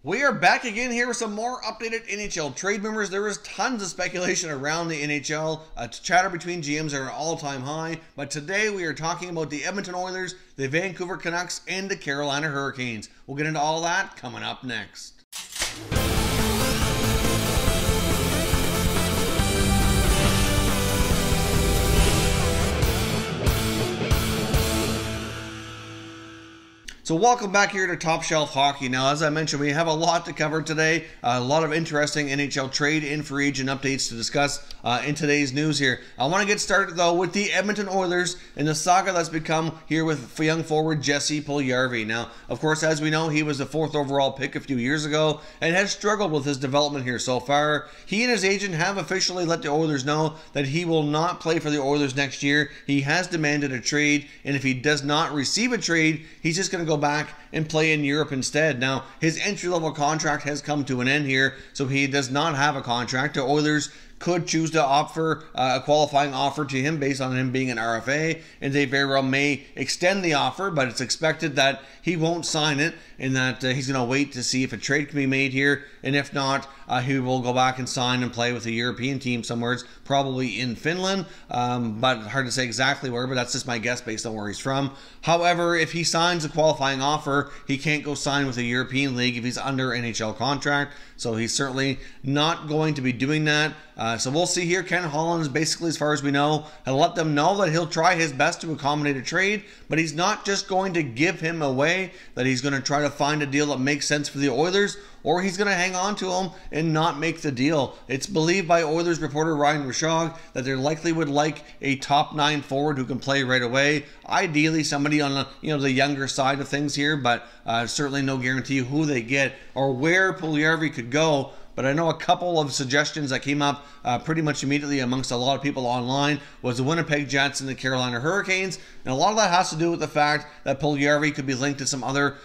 We are back again here with some more updated NHL trade rumors. There is tons of speculation around the NHL. Chatter between GMs are at an all-time high. But today we are talking about the Edmonton Oilers, the Vancouver Canucks, and the Carolina Hurricanes. We'll get into all that coming up next. So welcome back here to Top Shelf Hockey. Now, as I mentioned, we have a lot to cover today. A lot of interesting NHL trade and free agent updates to discuss in today's news here. I want to get started, though, with the Edmonton Oilers and the saga that's become here with young forward Jesse Puljujarvi. Now, of course, as we know, he was the 4th overall pick a few years ago and has struggled with his development here so far. He and his agent have officially let the Oilers know that he will not play for the Oilers next year. He has demanded a trade, and if he does not receive a trade, he's just going to go back and play in Europe instead. Now, his entry-level contract has come to an end here, so he does not have a contract. The Oilers could choose to offer a qualifying offer to him based on him being an RFA, and they very well may extend the offer, but it's expected that he won't sign it and that he's going to wait to see if a trade can be made here, and if not, he will go back and sign and play with a European team somewhere, probably in Finland, but hard to say exactly where, but that's just my guess based on where he's from. However, if he signs a qualifying offer, he can't go sign with a European league if he's under NHL contract, so he's certainly not going to be doing that. So we'll see here. Ken Holland is basically, as far as we know, has let them know that he'll try his best to accommodate a trade, but he's not just going to give him away, that he's going to try to find a deal that makes sense for the Oilers, or he's going to hang on to him and not make the deal. It's believed by Oilers reporter Ryan Rishaug that they likely would like a top 9 forward who can play right away. Ideally, somebody on the younger side of things here, but certainly no guarantee who they get or where Puljujarvi could go. But I know a couple of suggestions that came up pretty much immediately amongst a lot of people online was the Winnipeg Jets and the Carolina Hurricanes. And a lot of that has to do with the fact that Puljujarvi could be linked to some other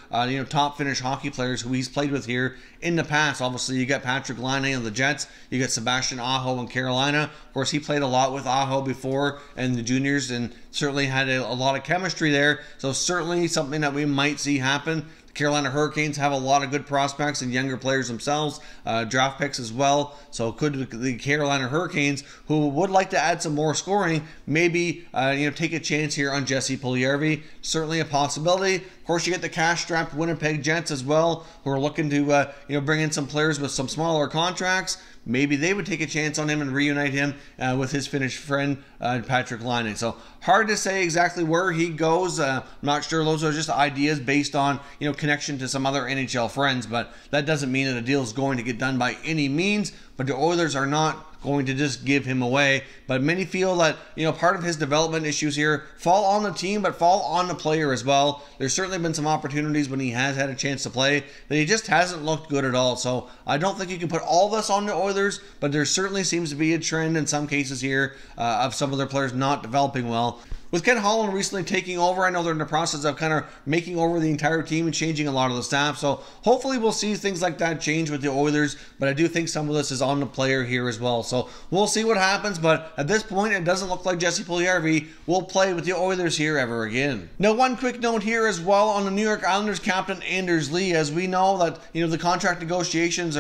top Finnish hockey players who he's played with here in the past. Obviously, you got Patrick Laine on the Jets. You got Sebastian Aho in Carolina. Of course, he played a lot with Aho before and the juniors and certainly had a lot of chemistry there. So certainly something that we might see happen. Carolina Hurricanes have a lot of good prospects and younger players themselves, draft picks as well. So could the Carolina Hurricanes, who would like to add some more scoring, maybe take a chance here on Jesse Puljujarvi? Certainly a possibility. Of course, you get the cash-strapped Winnipeg Jets as well, who are looking to bring in some players with some smaller contracts. Maybe they would take a chance on him and reunite him with his Finnish friend, Patrick Laine. So hard to say exactly where he goes. I'm not sure. Those are just ideas based on connection to some other NHL friends, but that doesn't mean that a deal is going to get done by any means. But the Oilers are not going to just give him away. But many feel that part of his development issues here fall on the team, but fall on the player as well. There's certainly been some opportunities when he has had a chance to play that he just hasn't looked good at all. So I don't think you can put all this on the Oilers, but there certainly seems to be a trend in some cases here of some of their players not developing well. With Ken Holland recently taking over, I know they're in the process of kind of making over the entire team and changing a lot of the staff. So hopefully we'll see things like that change with the Oilers. But I do think some of this is on the player here as well. So we'll see what happens. But at this point, it doesn't look like Jesse Puljujarvi will play with the Oilers here ever again. Now, one quick note here as well on the New York Islanders captain Anders Lee. As we know that the contract negotiations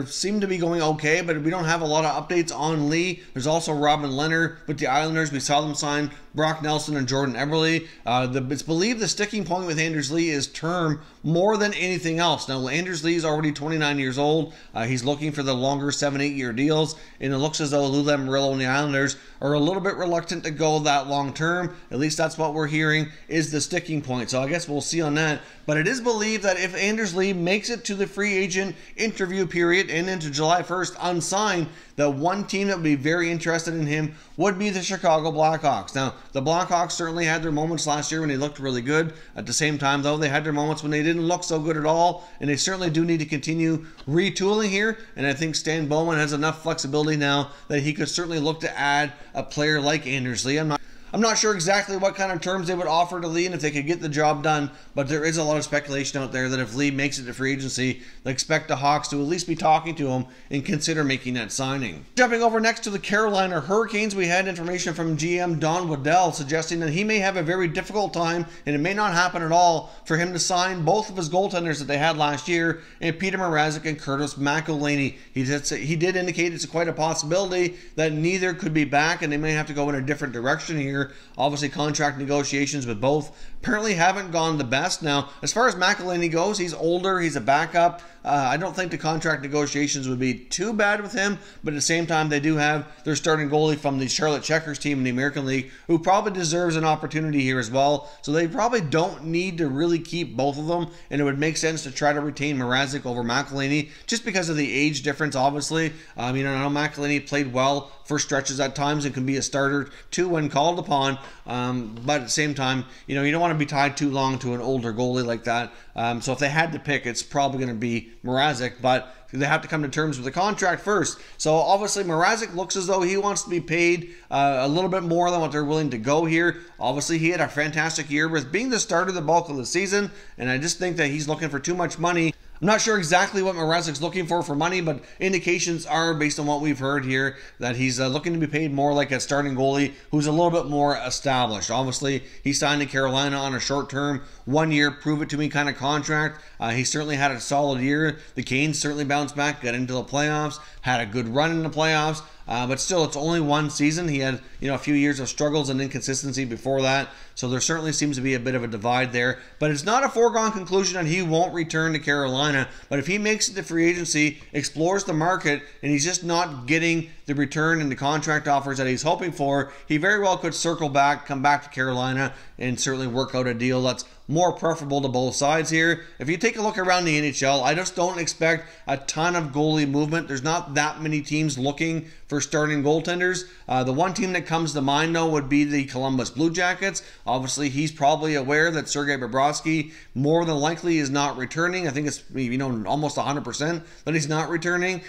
seem to be going okay, but we don't have a lot of updates on Lee. There's also Robin Leonard with the Islanders. We saw them sign Brock Nelson and Jordan Eberle. It's believed the sticking point with Anders Lee is term more than anything else. Now, Anders Lee is already 29 years old. He's looking for the longer 7-8 year deals, and it looks as though Lou Lamoriello and the Islanders are a little bit reluctant to go that long term. At least that's what we're hearing is the sticking point. So I guess we'll see on that. But it is believed that if Anders Lee makes it to the free agent interview period and into July 1st unsigned, the one team that would be very interested in him would be the Chicago Blackhawks. Now, the Blackhawks certainly had their moments last year when they looked really good. At the same time, though, they had their moments when they didn't look so good at all, and they certainly do need to continue retooling here, and I think Stan Bowman has enough flexibility now that he could certainly look to add a player like Anders Lee. I'm not sure exactly what kind of terms they would offer to Lee and if they could get the job done, but there is a lot of speculation out there that if Lee makes it to free agency, they expect the Hawks to at least be talking to him and consider making that signing. Jumping over next to the Carolina Hurricanes, we had information from GM Don Waddell suggesting that he may have a very difficult time, and it may not happen at all, for him to sign both of his goaltenders that they had last year, and Peter Mrazek and Curtis McElhinney. He did indicate it's quite a possibility that neither could be back, and they may have to go in a different direction here. Obviously, contract negotiations with both apparently haven't gone the best. Now, as far as McElhinney goes, he's older, he's a backup. I don't think the contract negotiations would be too bad with him, but at the same time, they do have their starting goalie from the Charlotte Checkers team in the American League, who probably deserves an opportunity here as well. So they probably don't need to really keep both of them, and it would make sense to try to retain Mrazek over McElhinney, just because of the age difference, obviously. I know McElhinney played well for stretches at times and can be a starter too when called upon, but at the same time, you don't want to be tied too long to an older goalie like that. So if they had to pick, it's probably going to be Mrazek, but they have to come to terms with the contract first. So obviously Mrazek looks as though he wants to be paid a little bit more than what they're willing to go here. Obviously he had a fantastic year with being the starter the bulk of the season, and I just think that he's looking for too much money. I'm not sure exactly what Mrazek's looking for money, but indications are, based on what we've heard here, that he's looking to be paid more like a starting goalie who's a little bit more established. Obviously, he signed to Carolina on a short-term, 1-year, prove-it-to-me kind of contract. He certainly had a solid year. The Canes certainly bounced back, got into the playoffs, had a good run in the playoffs. But still, it's only one season. He had, a few years of struggles and inconsistency before that. So there certainly seems to be a bit of a divide there. But it's not a foregone conclusion that he won't return to Carolina. But if he makes it to free agency, explores the market, and he's just not getting the return and the contract offers that he's hoping for, he very well could circle back, come back to Carolina, and certainly work out a deal that's more preferable to both sides here. If you take a look around the NHL, I just don't expect a ton of goalie movement. There's not that many teams looking for starting goaltenders. The one team that comes to mind, though, would be the Columbus Blue Jackets. Obviously, he's probably aware that Sergei Bobrovsky more than likely is not returning. I think it's almost 100% that he's not returning.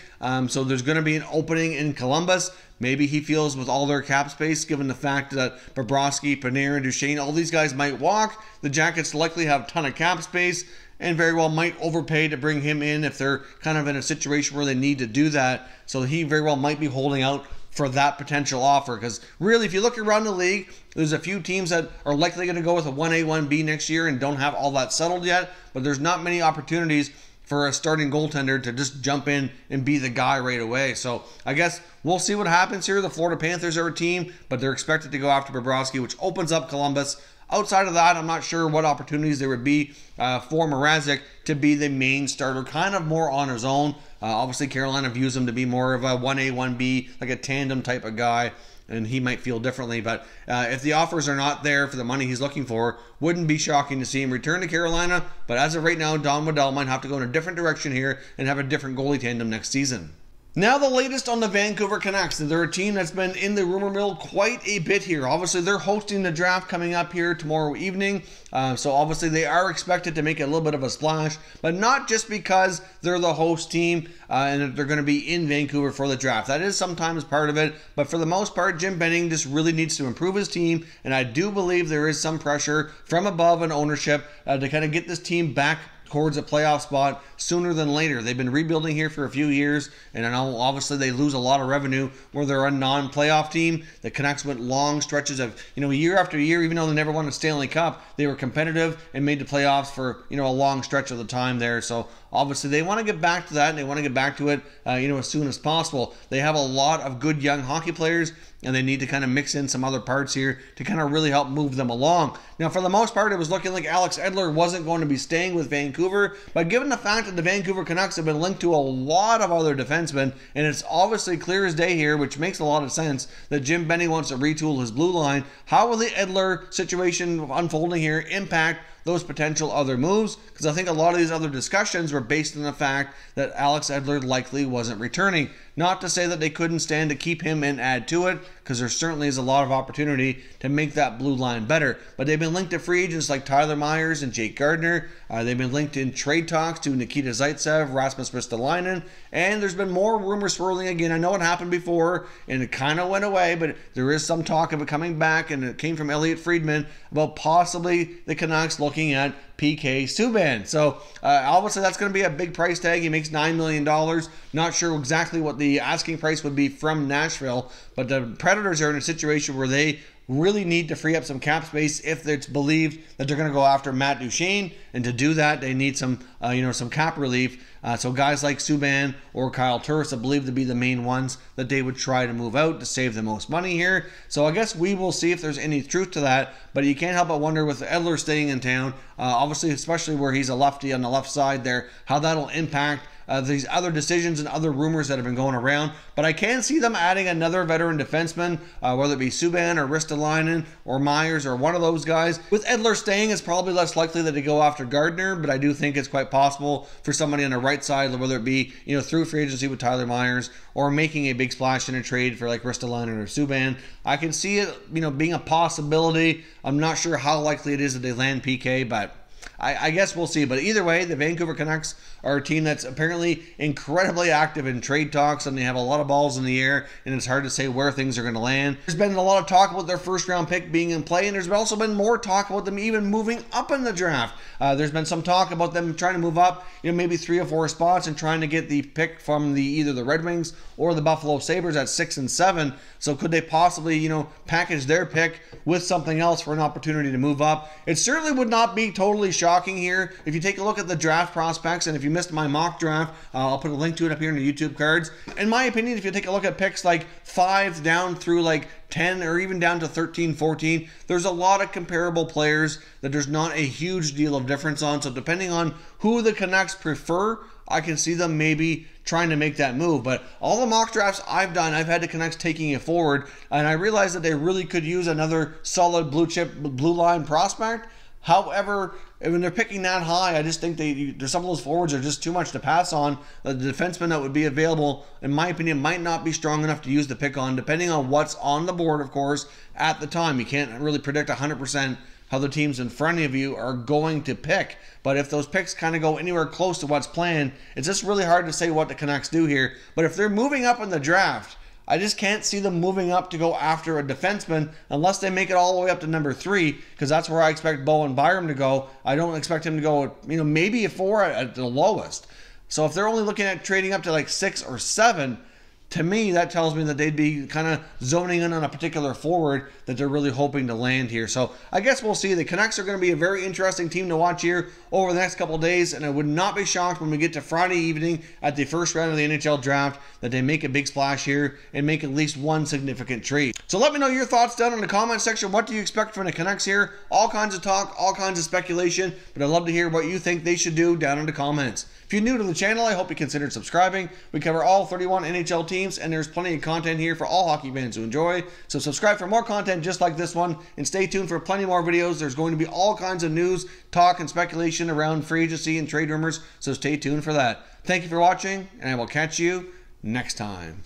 So there's going to be an opening in Columbus. Maybe he feels with all their cap space, given the fact that Bobrovsky, Panarin, Duchesne, all these guys might walk, the Jackets likely have a ton of cap space and very well might overpay to bring him in if they're kind of in a situation where they need to do that. So he very well might be holding out for that potential offer, because really, if you look around the league, there's a few teams that are likely going to go with a 1A, 1B next year and don't have all that settled yet, but there's not many opportunities for a starting goaltender to just jump in and be the guy right away. So I guess we'll see what happens here. The Florida Panthers are a team, but they're expected to go after Bobrovsky, which opens up Columbus. Outside of that, I'm not sure what opportunities there would be for Mrazek to be the main starter, kind of more on his own. Obviously, Carolina views him to be more of a 1A, 1B, like a tandem type of guy, and he might feel differently. But if the offers are not there for the money he's looking for, wouldn't be shocking to see him return to Carolina. But as of right now, Don Waddell might have to go in a different direction here and have a different goalie tandem next season. Now the latest on the Vancouver Canucks. They're a team that's been in the rumor mill quite a bit here. Obviously, they're hosting the draft coming up here tomorrow evening. So obviously, they are expected to make a little bit of a splash, but not just because they're the host team and they're going to be in Vancouver for the draft. That is sometimes part of it, but for the most part, Jim Benning just really needs to improve his team, and I do believe there is some pressure from above and ownership to kind of get this team back towards a playoff spot sooner than later. They've been rebuilding here for a few years, and I know obviously they lose a lot of revenue where they're a non-playoff team. The Canucks went long stretches of, year after year, even though they never won a Stanley Cup, they were competitive and made the playoffs for, a long stretch of the time there. So obviously they want to get back to that, and they want to get back to it, as soon as possible. They have a lot of good young hockey players, and they need to kind of mix in some other parts here to kind of really help move them along. Now, for the most part, it was looking like Alex Edler wasn't going to be staying with Vancouver, but given the fact that the Vancouver Canucks have been linked to a lot of other defensemen, and it's obviously clear as day here, which makes a lot of sense, that Jim Benning wants to retool his blue line, how will the Edler situation unfolding here impact those potential other moves? Because I think a lot of these other discussions were based on the fact that Alex Edler likely wasn't returning. Not to say that they couldn't stand to keep him and add to it, because there certainly is a lot of opportunity to make that blue line better. But they've been linked to free agents like Tyler Myers and Jake Gardiner. They've been linked in trade talks to Nikita Zaitsev, Rasmus Ristolainen, and there's been more rumors swirling again. I know it happened before and it kind of went away, but there is some talk of it coming back, and it came from Elliot Friedman about possibly the Canucks looking at PK Subban. So obviously that's going to be a big price tag. He makes $9 million. Not sure exactly what the asking price would be from Nashville, but the Predators are in a situation where they really need to free up some cap space if it's believed that they're going to go after Matt Duchene, and to do that they need some some cap relief. So guys like Subban or Kyle Turris are believed to be the main ones that they would try to move out to save the most money here. So I guess we will see if there's any truth to that, but you can't help but wonder with Edler staying in town, obviously especially where he's a lefty on the left side there, how that'll impact these other decisions and other rumors that have been going around. But I can see them adding another veteran defenseman, whether it be Subban or Ristolainen or Myers or one of those guys. With Edler staying, it's probably less likely that they go after Gardiner, but I do think it's quite possible for somebody on the right side, whether it be through free agency with Tyler Myers or making a big splash in a trade for like Ristolainen or Subban. I can see it being a possibility. I'm not sure how likely it is that they land PK, but I guess we'll see. But either way, the Vancouver Canucks are a team that's apparently incredibly active in trade talks, and they have a lot of balls in the air, and it's hard to say where things are going to land. There's been a lot of talk about their first round pick being in play, and there's also been more talk about them even moving up in the draft. There's been some talk about them trying to move up, maybe 3 or 4 spots and trying to get the pick from either the Red Wings or the Buffalo Sabres at 6 and 7. So could they possibly, package their pick with something else for an opportunity to move up? It certainly would not be totally shocking here. If you take a look at the draft prospects, and if you missed my mock draft, I'll put a link to it up here in the YouTube cards. In my opinion, if you take a look at picks like 5 down through like 10 or even down to 13, 14, there's a lot of comparable players that there's not a huge deal of difference on. So depending on who the Canucks prefer, I can see them maybe trying to make that move. But all the mock drafts I've done, I've had the Canucks taking it forward, and I realized that they really could use another solid blue chip, blue line prospect. However, when they're picking that high, I just think there's some of those forwards are just too much to pass on. The defenseman that would be available, in my opinion, might not be strong enough to use the pick on, depending on what's on the board, of course, at the time. You can't really predict 100% how the teams in front of you are going to pick. But if those picks kind of go anywhere close to what's planned, it's just really hard to say what the Canucks do here. But if they're moving up in the draft, I just can't see them moving up to go after a defenseman unless they make it all the way up to number 3, because that's where I expect Bowen Byram to go. I don't expect him to go, maybe a 4 at the lowest. So if they're only looking at trading up to like 6 or 7, to me, that tells me that they'd be kind of zoning in on a particular forward that they're really hoping to land here. So I guess we'll see. The Canucks are going to be a very interesting team to watch here over the next couple of days, and I would not be shocked when we get to Friday evening at the first round of the NHL Draft that they make a big splash here and make at least one significant trade. So let me know your thoughts down in the comment section. What do you expect from the Canucks here? All kinds of talk, all kinds of speculation, but I'd love to hear what you think they should do down in the comments. If you're new to the channel, I hope you consider subscribing. We cover all 31 NHL teams, and there's plenty of content here for all hockey fans to enjoy. So subscribe for more content just like this one, and stay tuned for plenty more videos. There's going to be all kinds of news, talk, and speculation around free agency and trade rumors, so stay tuned for that. Thank you for watching, and I will catch you next time.